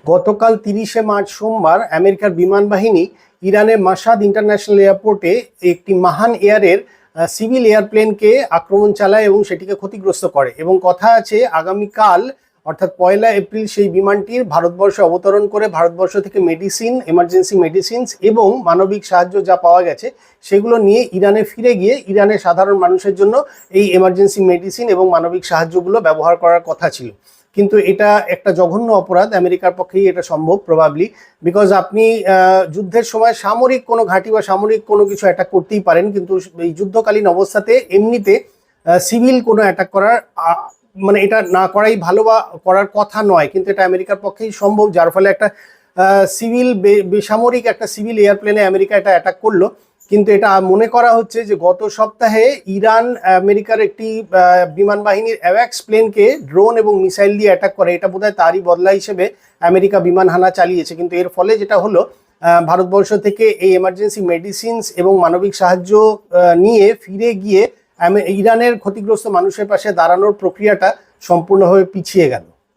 গতকাল 30শে মার্চ সোমবার আমেরিকার বিমান বাহিনী ইরানের মাসাদ ইন্টারন্যাশনাল এয়ারপোর্টে একটি মাহান এয়ারের সিভিল এয়ারপ্লেনকে আক্রমণ চালায় এবং সেটিকে ক্ষতিগ্রস্ত করে। এবং কথা আছে আগামীকাল অর্থাৎ 1 এপ্রিল সেই বিমানটির ভারতবর্ষে অবতরণ করে ভারতবর্ষ থেকে মেডিসিন, এমার্জেন্সি মেডিসিনস এবং মানবিক সাহায্য যা পাওয়া গেছে সেগুলো নিয়ে ইরানে ফিরে গিয়ে ইরানের সাধারণ মানুষের জন্য এই এমার্জেন্সি মেডিসিন এবং মানবিক সাহায্যগুলো ব্যবহার করার কথা ছিল। কিন্তু এটা একটা জঘন্য অপরাধ, আমেরিকার পক্ষেই এটা সম্ভব প্রবাবলি, বিকজ আপনি যুদ্ধের সময় সামরিক কোনো ঘাঁটি বা সামরিক কোনো কিছু অ্যাটাক করতেই পারেন, কিন্তু এই যুদ্ধকালীন অবস্থাতে এমনিতে সিভিল কোনো অ্যাটাক করার মানে এটা না করাই ভালো বা করার কথা নয়, কিন্তু এটা আমেরিকার পক্ষেই সম্ভব, যার ফলে একটা সিভিল বেসামরিক একটা সিভিল এয়ারপ্লেনে আমেরিকা এটা অ্যাটাক করলো। কিন্তু এটা মনে করা হচ্ছে যে গত সপ্তাহে ইরান আমেরিকার একটি বিমান বাহিনীর অ্যাওয়াক্স প্লেনকে ড্রোন এবং মিসাইল দিয়ে অ্যাটাক করে, এটা বোধহয় তারই বদলা হিসেবে আমেরিকা বিমান হানা চালিয়েছে। কিন্তু এর ফলে যেটা হলো, ভারতবর্ষ থেকে এই এমার্জেন্সি মেডিসিনস এবং মানবিক সাহায্য নিয়ে ফিরে গিয়ে ইরানের ক্ষতিগ্রস্ত মানুষের পাশে দাঁড়ানোর প্রক্রিয়াটা সম্পূর্ণভাবে পিছিয়ে গেল।